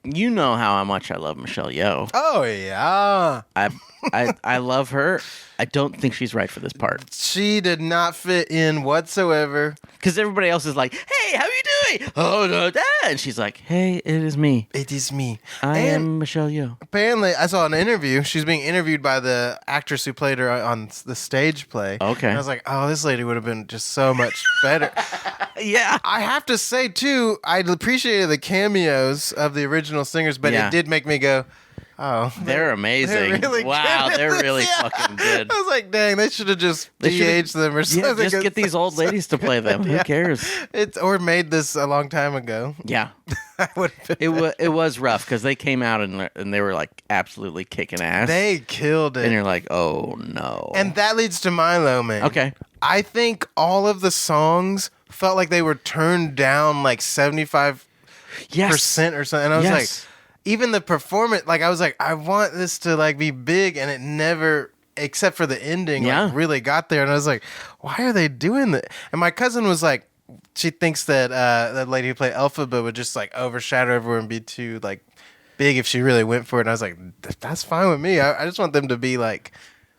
you know how much I love Michelle Yeoh. Oh yeah. I love her. I don't think she's right for this part. She did not fit in whatsoever. Because everybody else is like, hey, how you doing? Oh, no, that. And she's like, hey, it is me. It is me. I am Michelle Yeoh. Apparently, I saw an interview. She's being interviewed by the actress who played her on the stage play. Okay. And I was like, oh, this lady would have been just so much better. Yeah. I have to say, too, I appreciated the cameos of the original singers, but it did make me go, oh, they're amazing. They're really wow, they're really fucking good. I was like, dang, they should have just de-aged them or something. Yeah, just get these old ladies to play them. Who cares? Or made this a long time ago. Yeah. It was rough because they came out and they were like absolutely kicking ass. They killed it. And you're like, oh no. And that leads to my low, man. Okay. I think all of the songs felt like they were turned down like 75% or something. And I was like, even the performance, like I was like, I want this to like be big, and it never, except for the ending, like, really got there. And I was like, why are they doing that? And my cousin was like, she thinks that that lady who played Elphaba would just like overshadow everyone and be too like big if she really went for it. And I was like, that's fine with me. I just want them to be like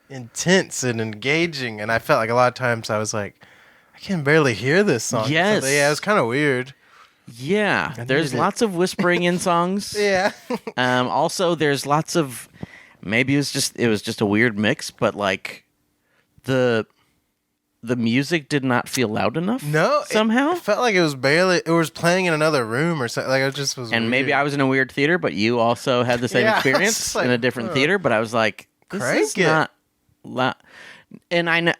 intense and engaging. And I felt like a lot of times I was like, I can barely hear this song. Yes. Yeah, it was kind of weird. Yeah, there's lots of whispering in songs. Yeah. Also, there's lots of, maybe it was just a weird mix, but like the music did not feel loud enough. No, somehow it felt like it was playing in another room or something. Like it just was. And weird. Maybe I was in a weird theater, but you also had the same experience like, in a different theater. But I was like, this is not loud. And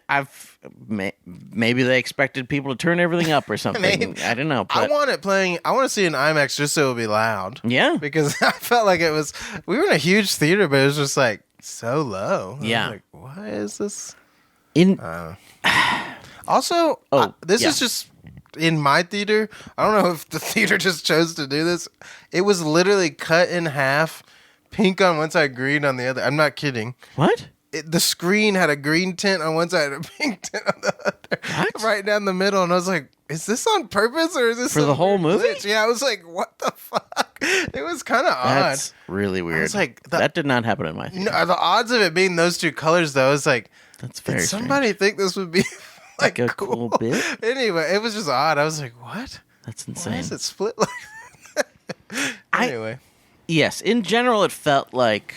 maybe they expected people to turn everything up or something. I don't know. But I want it playing. I want to see it in IMAX just so it'll be loud. Yeah, because I felt like it was. We were in a huge theater, but it was just like so low. Yeah. Like, what is this? Also, this is just in my theater. I don't know if the theater just chose to do this. It was literally cut in half, pink on one side, green on the other. I'm not kidding. What? The screen had a green tint on one side and a pink tint on the other. What? Right down the middle. And I was like, is this on purpose or is this for the whole movie? Glitch? Yeah, I was like, what the fuck? It was kind of odd. That's really weird. I was like, that did not happen in my theater. No, the odds of it being those two colors, though, is like, that's very did somebody strange. Think this would be like a cool bit? Anyway, it was just odd. I was like, what? That's insane. Why is it split like that? Anyway. Yes, in general, it felt like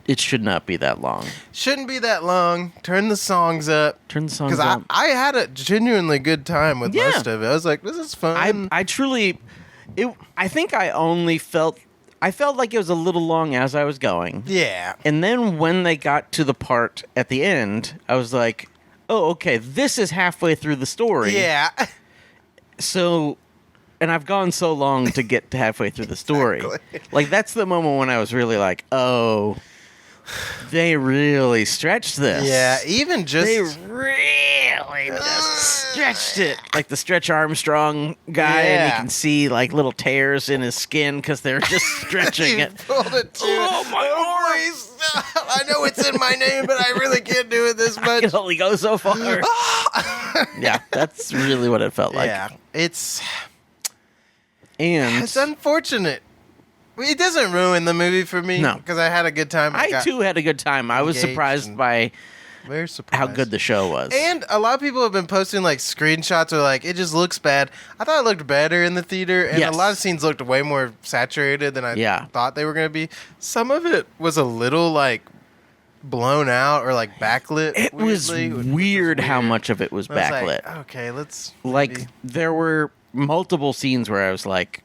it should not be that long. Shouldn't be that long. Turn the songs up. Because I had a genuinely good time with most of it. I was like, this is fun. I truly, I think I felt like it was a little long as I was going. Yeah. And then when they got to the part at the end, I was like, oh, okay, this is halfway through the story. Yeah. So, and I've gone so long to get to halfway through the story. Exactly. Like, that's the moment when I was really like, oh, they really stretched this. Yeah, even just... They really just stretched it. Like the Stretch Armstrong guy, and you can see like little tears in his skin because they're just stretching it. Pulled it too. Oh, my arms! I know it's in my name, but I really can't do it this much. I can only go so far. Yeah, that's really what it felt like. Yeah, it's It's unfortunate. It doesn't ruin the movie for me. No. Because I had a good time. I too had a good time. I was surprised by very surprised how good the show was. And a lot of people have been posting like screenshots or like, it just looks bad. I thought it looked better in the theater. And a lot of scenes looked way more saturated than I thought they were going to be. Some of it was a little like blown out or like backlit. It was weird how much of it was backlit. Like, okay, let's... Like, there were multiple scenes where I was like,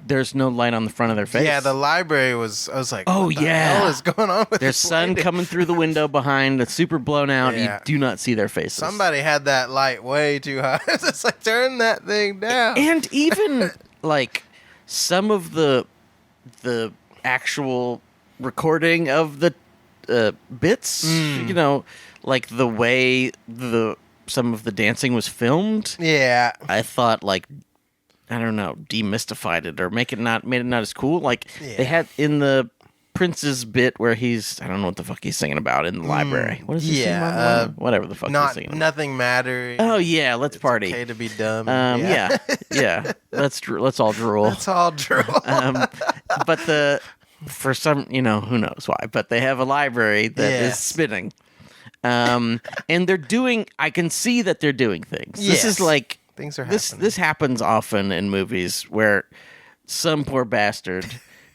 there's no light on the front of their face. Yeah, the library was... I was like, oh, what the hell is going on with There's this sun lady? coming through the window behind. It's super blown out. Yeah. You do not see their faces. Somebody had that light way too high. It's like, turn that thing down. And even, like, some of the actual recording of the bits, you know, like the way some of the dancing was filmed. Yeah. I thought, like, I don't know, demystified it or made it not as cool. Like they had in the Prince's bit where I don't know what the fuck he's singing about in the library. What is he singing about? Whatever the fuck he's singing about. Nothing matters. Oh yeah, let's party. Okay to be dumb. Yeah. Let's all drool. Let's all drool. But for some, you know, who knows why, but they have a library that is spinning. And I can see that they're doing things. This is like, things are happening. This happens often in movies where some poor bastard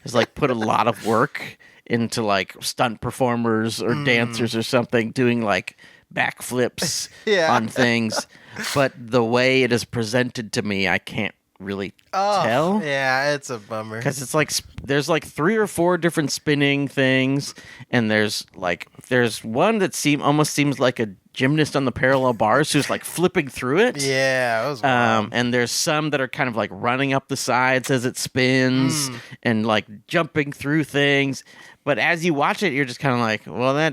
has like put a lot of work into like stunt performers or dancers or something doing like backflips on things, but the way it is presented to me, I can't really Oh, tell. yeah, it's a bummer. Because it's like there's like 3 or 4 different spinning things, and there's one that almost seems like a gymnast on the parallel bars who's like flipping through it. Yeah, it was wild. And there's some that are kind of like running up the sides as it spins and like jumping through things. But as you watch it, you're just kind of like, well, I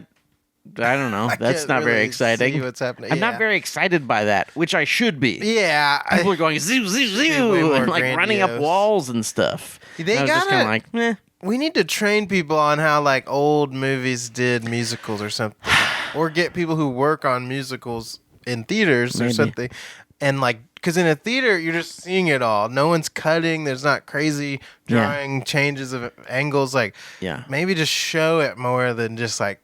don't know. That's not very exciting. See what's happening. I'm not very excited by that, which I should be. Yeah, People are going zoo zoo zoo and like running up walls and stuff. They I was just kind of like, meh. We need to train people on how like old movies did musicals or something, or get people who work on musicals in theaters or something, and like. Because in a theater, you're just seeing it all. No one's cutting. There's not crazy drawing changes of angles. Like, maybe just show it more than just like.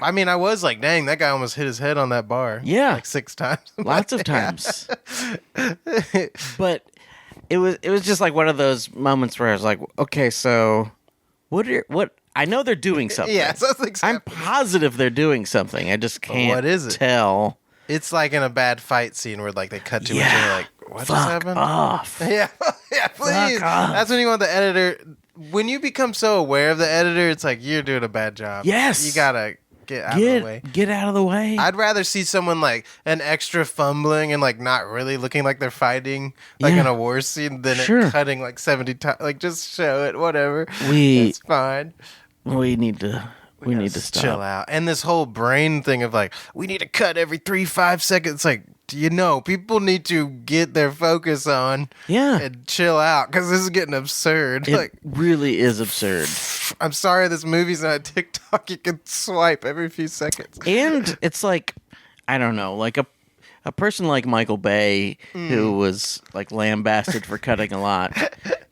I mean, I was like, dang, that guy almost hit his head on that bar. Yeah, like 6 times. Lots of times. But it was just like one of those moments where I was like, okay, so what? I know they're doing something. Yeah, I'm positive they're doing something. I just can't. What is it? Tell. It's like in a bad fight scene where like they cut to it and you're like, what just happened? Off. Yeah, please. That's when you want the editor. When you become so aware of the editor, it's like you're doing a bad job. Yes. You gotta get out of the way. Get out of the way. I'd rather see someone like an extra fumbling and like not really looking like they're fighting like in a war scene than it cutting like 70 times. Like just show it, whatever. It's fine. We need to stop. Chill out. And this whole brain thing of like, we need to cut every 3-5 seconds. Like, people need to get their focus on and chill out because this is getting absurd. It really is absurd. I'm sorry this movie's not TikTok. You can swipe every few seconds. And it's like, I don't know, like a person like Michael Bay who was like lambasted for cutting a lot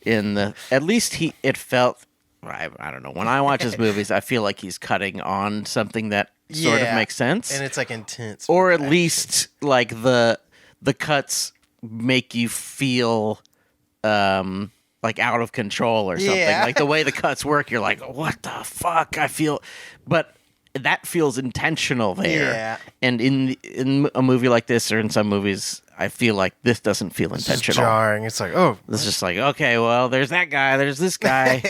at least it felt, I don't know. When I watch his movies, I feel like he's cutting on something that sort of makes sense. And it's like intense. Or at least like the cuts make you feel like out of control or something. Yeah. Like the way the cuts work, you're like, what the fuck? But that feels intentional there. Yeah. And in a movie like this or in some movies, I feel like this doesn't feel intentional. It's just jarring. It's like, oh. It's just like, okay, well, there's that guy, there's this guy.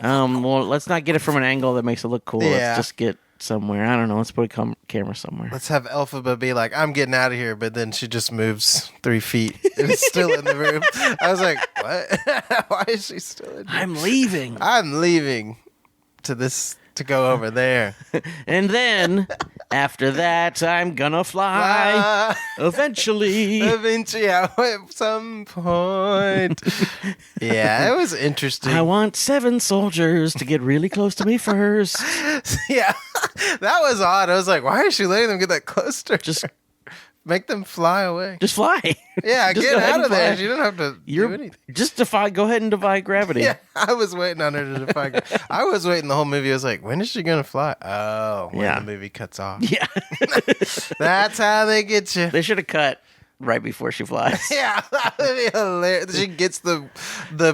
Well, let's not get it from an angle that makes it look cool. Let's just get somewhere. I don't know. Let's put a camera somewhere. Let's have Elphaba be like, I'm getting out of here, but then she just moves 3 feet and is still in the room. I was like, what? Why is she still in here? I'm leaving to go over there. And then, after that, I'm gonna fly. Eventually, at some point. Yeah, it was interesting. I want 7 soldiers to get really close to me first. Yeah, that was odd. I was like, why is she letting them get that close to her? Just make them fly away. Just fly. Yeah, get out of there. You don't have to do anything. Just go ahead and defy gravity. Yeah, I was waiting on her to defy gravity. I was waiting the whole movie. I was like, when is she going to fly? Oh, when the movie cuts off. Yeah. That's how they get you. They should have cut right before she flies. Yeah, that would be hilarious. She gets the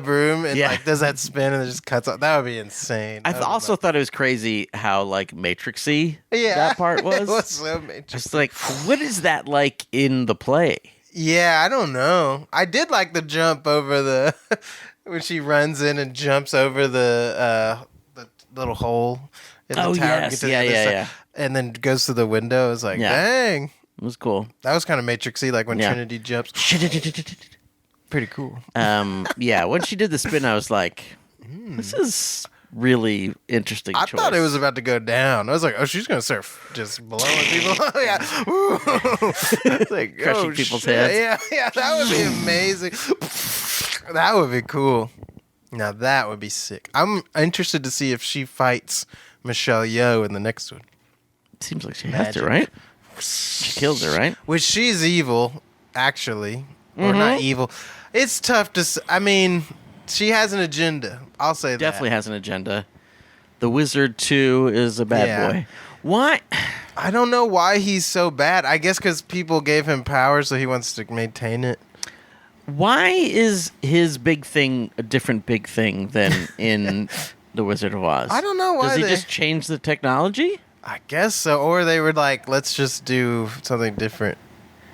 broom and like does that spin and it just cuts off. That would be insane. I also thought it was crazy how like Matrixy that part was. It was so Matrix. It's like, what is that like in the play? Yeah, I don't know. I did like the jump over the when she runs in and jumps over the little hole in the tower. Yes. Yeah. And then goes to the window. I was like, dang. It was cool. That was kind of Matrixy, like when Trinity jumps. Pretty cool. When she did the spin, I was like, this is really interesting choice. I thought it was about to go down. I was like, oh, she's going to start just blowing people. Like, crushing people's heads. Yeah, that would be amazing. That would be cool. Now, that would be sick. I'm interested to see if she fights Michelle Yeoh in the next one. Seems like she has to, right? She kills her, right? Which she's evil, actually. Or not evil. It's tough to... I mean, she has an agenda. I'll say that. Definitely has an agenda. The Wizard, too, is a bad boy. Why? I don't know why he's so bad. I guess because people gave him power, so he wants to maintain it. Why is his big thing a different big thing than in The Wizard of Oz? I don't know why. Does he just change the technology? I guess so. Or they were like, let's just do something different.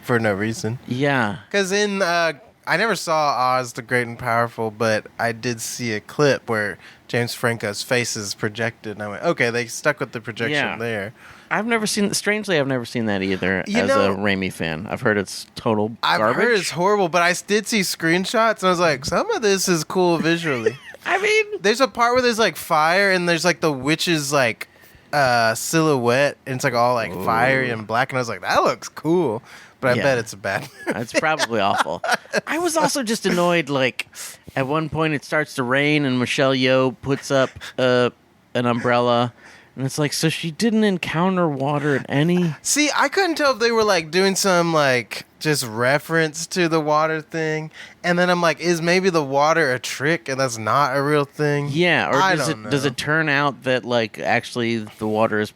for no reason. Yeah. Because I never saw Oz the Great and Powerful, but I did see a clip where James Franco's face is projected, and I went, okay, they stuck with the projection there. I've never seen that either as a Raimi fan. I've heard it's total garbage. I've heard it's horrible, but I did see screenshots, and I was like, some of this is cool visually. I mean, there's a part where there's like fire, and there's like the witch's like silhouette, and it's like all like fiery and black, and I was like, that looks cool. But I bet it's a bad movie. It's probably awful. I was also just annoyed, like, at one point it starts to rain and Michelle Yeoh puts up an umbrella. And it's like, so she didn't encounter water at any... See, I couldn't tell if they were, like, doing some, like, just reference to the water thing. And then I'm like, is maybe the water a trick and that's not a real thing? Yeah, or does it turn out that, like, actually the water is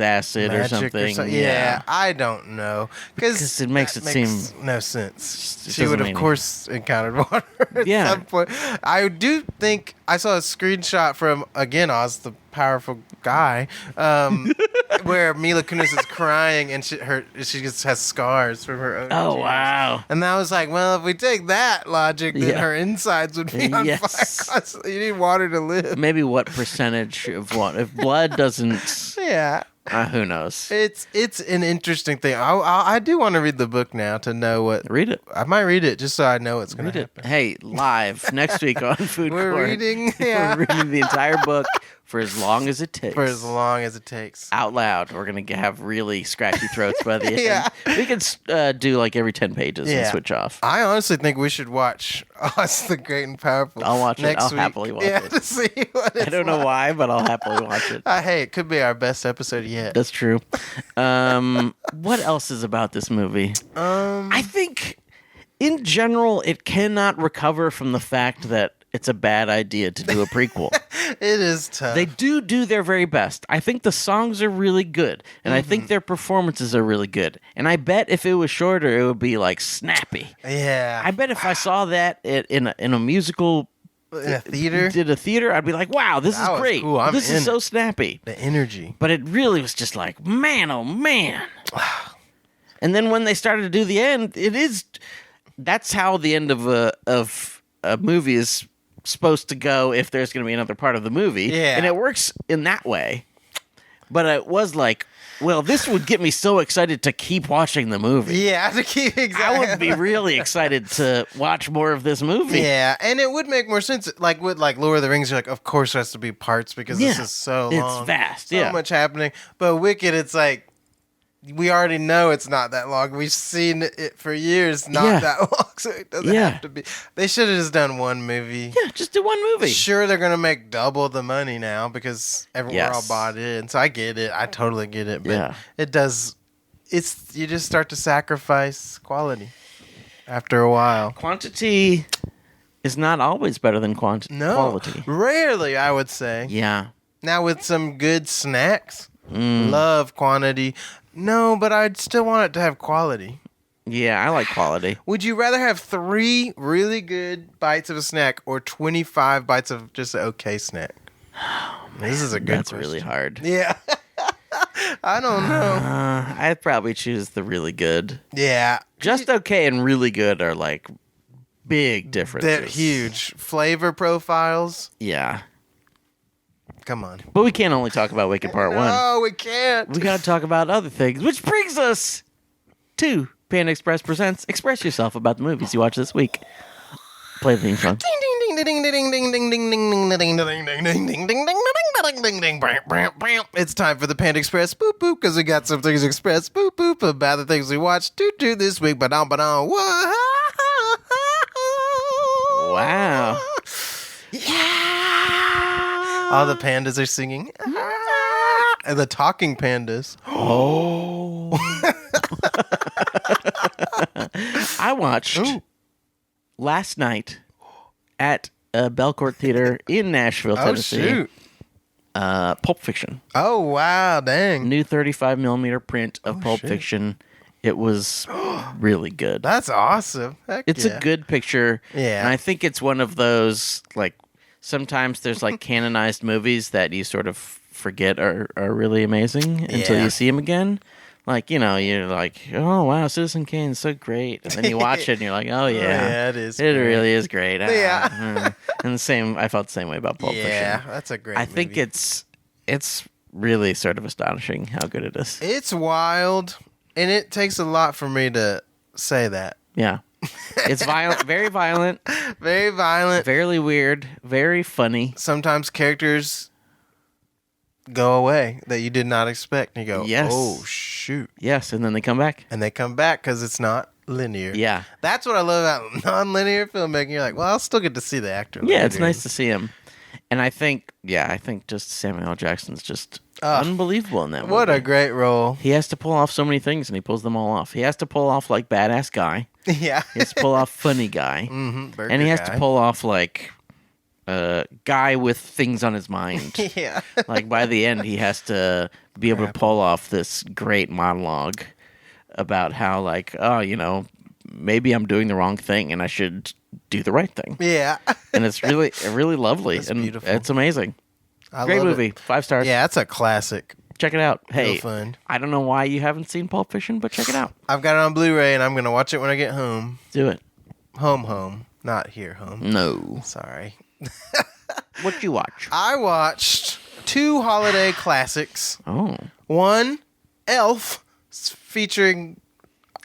acid magic or something? Yeah, I don't know. Because it makes seem no sense. She would, of course, encountered water at some point. I do think I saw a screenshot from, again, Oz the Powerful Guy, where Mila Kunis is crying and she just has scars from her own tears. Wow. And I was like, well, if we take that logic, then her insides would be on fire constantly. You need water to live. Maybe what percentage of what? If blood doesn't... Yeah. Who knows? It's an interesting thing. I do want to read the book now to know what... Read it. I might read it just so I know what's going to happen. Hey, live next week on Food Court. We're reading the entire book for as long as it takes. For as long as it takes. Out loud. We're going to have really scratchy throats by the end. We could do like every 10 pages and switch off. I honestly think we should watch Oz the Great and Powerful. I'll watch it. I'll week. happily watch it. To see what it's I don't know why, but I'll happily watch it. Hey, it could be our best episode yet. That's true. What else is about this movie? I think, in general, it cannot recover from the fact that it's a bad idea to do a prequel. It is tough. They do their very best. I think the songs are really good, and I think their performances are really good. And I bet if it was shorter, it would be like snappy. Yeah. I bet if I saw that in a musical. In a theater? Did a theater, I'd be like, wow, this is great. Cool. This is so snappy. The energy. But it really was just like, man, oh man. And then when they started to do the end, that's how the end of a movie is supposed to go if there's going to be another part of the movie. Yeah. And it works in that way. But it was like, well, this would get me so excited to keep watching the movie. Yeah, to keep exactly. I would be really excited to watch more of this movie. Yeah, and it would make more sense. Like with Lord of the Rings, you're like, of course there has to be parts because this is so long. It's vast, so much happening. But Wicked, it's like, we already know it's not that long. We've seen it for years, not that long, so it doesn't have to be. They should have just done one movie. Yeah, just do one movie. Sure, they're going to make double the money now because we're all bought in. So I get it. I totally get it. But it does. You just start to sacrifice quality after a while. Quantity is not always better than quality. Rarely, I would say. Yeah. Now with some good snacks, love quantity. No, but I'd still want it to have quality. Yeah, I like quality. Would you rather have 3 really good bites of a snack or 25 bites of just an okay snack? Oh, man, this is a good question. Really hard. Yeah. I don't know. I'd probably choose the really good. Yeah. Just okay and really good are like big differences. They're huge. Flavor profiles. Yeah. Come on. But we can't only talk about Wicked Part 1. No, we can't. We got to talk about other things, which brings us to Panda Express Presents Express Yourself about the movies you watch this week. Play the theme song. Ding ding ding ding ding ding ding ding ding ding ding ding ding ding ding ding ding ding ding ding. It's time for the Panda Express boop boop because we got some things express boop boop about the things we watched do this week. Wow. Yeah. All the pandas are singing. And the talking pandas. Oh. I watched last night at Belcourt Theater in Nashville, Tennessee. Oh, shoot. Pulp Fiction. Oh, wow. Dang. New 35mm print of Pulp Fiction. It was really good. That's awesome. It's a good picture. Yeah. And I think it's one of those, like, sometimes there's, like, canonized movies that you sort of forget are really amazing until you see them again. Like, you're like, oh, wow, Citizen Kane's so great. And then you watch it and you're like, oh, yeah. Yeah, it is. It really is great. Yeah. And I felt the same way about Pulp Fiction. Yeah, that's a great movie. I think it's really sort of astonishing how good it is. It's wild, and it takes a lot for me to say that. Yeah. It's violent, very violent. Very violent. Very weird, very funny. Sometimes characters go away that you did not expect. And you go, yes. Oh, shoot. Yes, and then they come back. And they come back because it's not linear. Yeah. That's what I love about non-linear filmmaking. You're like, well, I'll still get to see the actor later. Yeah, it's nice to see him. And I think just Samuel L. Jackson's just unbelievable in that movie. What a great role. He has to pull off so many things, and he pulls them all off. He has to pull off, like, badass guy. Yeah. He has to pull off funny guy. Burger and he has guy. to pull off, like, guy with things on his mind. Yeah. Like, by the end, he has to be able to pull off this great monologue about how, like, maybe I'm doing the wrong thing, and I should do the right thing. Yeah. And it's really, really lovely. It's and beautiful. It's amazing. I Great love movie. It. 5 stars. Yeah, that's a classic. Check it out. Hey, Real fun. I don't know why you haven't seen Pulp Fiction, but check it out. I've got it on Blu-ray, and I'm going to watch it when I get home. Do it. Home. Not here home. No. Sorry. What'd you watch? I watched 2 holiday classics. Oh. One, Elf, featuring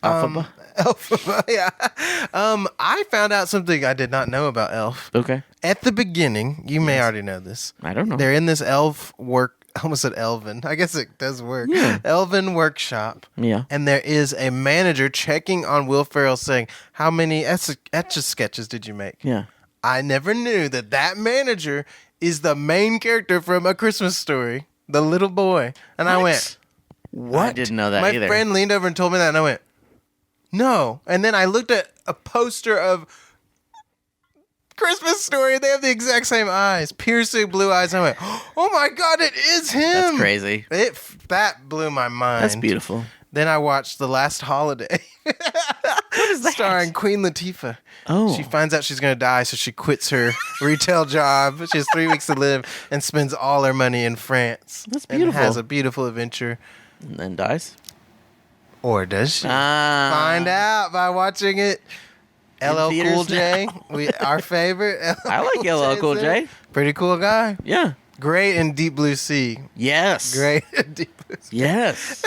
Alphaba? Elphaba, yeah. I found out something I did not know about Elf. Okay. At the beginning, you may already know this. I don't know. They're in this elf I almost said Elvin. I guess it does work. Yeah. Elvin workshop. Yeah. And there is a manager checking on Will Ferrell saying, how many Etch-a-Sketches did you make? Yeah. I never knew that manager is the main character from A Christmas Story, the little boy. And I went, what? I didn't know that My either. friend leaned over and told me that, and I went, no. And then I looked at a poster of Christmas Story. They have the exact same eyes, piercing blue eyes. And I went, oh my God, it is him. That's crazy. That blew my mind. That's beautiful. Then I watched The Last Holiday. What is that? Starring Queen Latifah. Oh. She finds out she's going to die, so she quits her retail job. She has 3 weeks to live and spends all her money in France. That's beautiful. And has a beautiful adventure. And then dies? Or does she? Ah. Find out by watching it. LL theaters Cool J, our favorite. I like LL Cool J. Pretty cool guy. Yeah. Great in Deep Blue Sea. Yes. Great in Deep Blue Sea. Yes.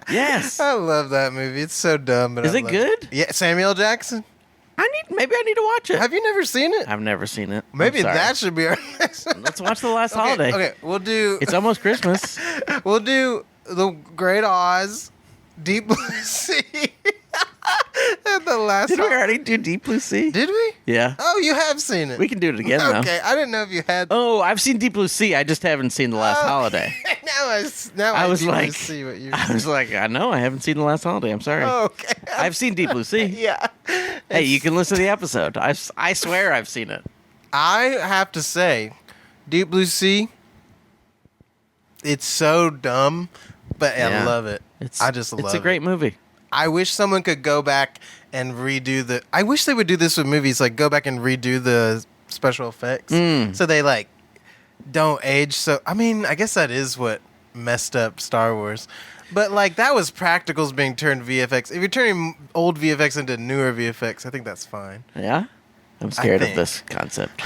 Yes. I love that movie. It's so dumb. But Is I it love good? Yeah, Samuel Jackson. Maybe I need to watch it. Have you never seen it? I've never seen it. Maybe I'm sorry. that should be our next one. Let's watch The Last Holiday. Okay, we'll do. It's almost Christmas. We'll do The Great Oz, Deep Blue Sea, and The Last. Did we already do Deep Blue Sea? Did we? Yeah. Oh, you have seen it. We can do it again, though. Okay, I didn't know if you had. Oh, I've seen Deep Blue Sea. I just haven't seen The Last Holiday. now I was need to like, see what you. I was like, I know I haven't seen The Last Holiday. I'm sorry. Okay. I've seen Deep Blue Sea. Yeah. Hey, you can listen to the episode. I swear I've seen it. I have to say, Deep Blue Sea. It's so dumb, but I love it. I just love it. It's a great movie. I wish someone could go back and redo the. I wish they would do this with movies, like go back and redo the special effects, so they like don't age. So I mean, I guess that is what messed up Star Wars, but like that was practicals being turned VFX. If you're turning old VFX into newer VFX, I think that's fine. Yeah? I'm scared of this concept.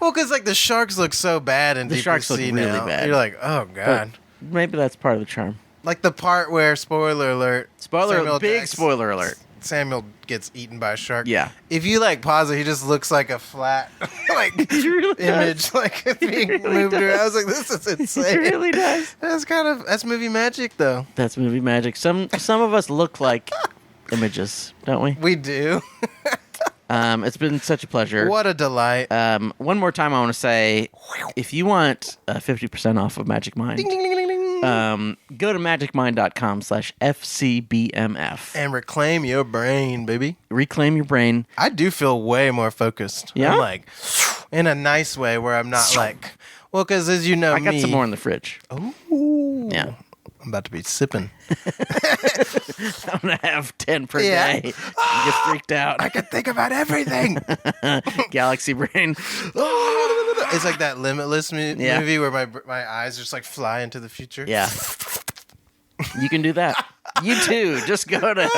Well, because like the sharks look so bad in The Deep sharks Blue look Sea really now. bad. You're like, oh god. But maybe that's part of the charm. Like the part where, spoiler alert, Big spoiler alert. Samuel gets eaten by a shark. Yeah. If you like pause it, he just looks like a flat like really image, like it's being really moved around. I was does. like, this is It insane. really does. That's movie magic though. That's movie magic. Some of us look like images, don't we? We do. It's been such a pleasure. What a delight. One more time, I want to say, if you want 50% off of Magic Mind, Ding, ding, ding, ding, ding. go to magicmind.com/FCBMF. And reclaim your brain, baby. Reclaim your brain. I do feel way more focused. Yeah? I'm like, in a nice way where I'm not like, well, because as you know, I got some more in the fridge. Ooh. Yeah. I'm about to be sipping. I'm going to have 10 per Yeah. day. You get freaked out. I can think about everything. Galaxy brain. It's like that Limitless Yeah. movie where my eyes just like fly into the future. Yeah. You can do that. You too. Just go to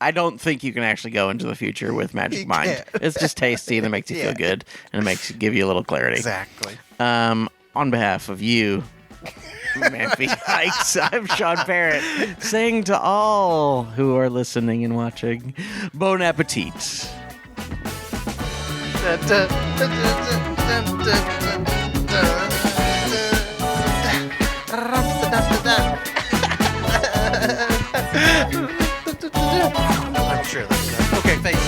I don't think you can actually go into the future with Magic Mind. Can't. It's just tasty and it makes you feel good and it give you a little clarity. Exactly. On behalf of you, Mampy Hikes, I'm Sean Parrott, saying to all who are listening and watching, Bon Appetit. I'm sure that's enough. Okay, thanks.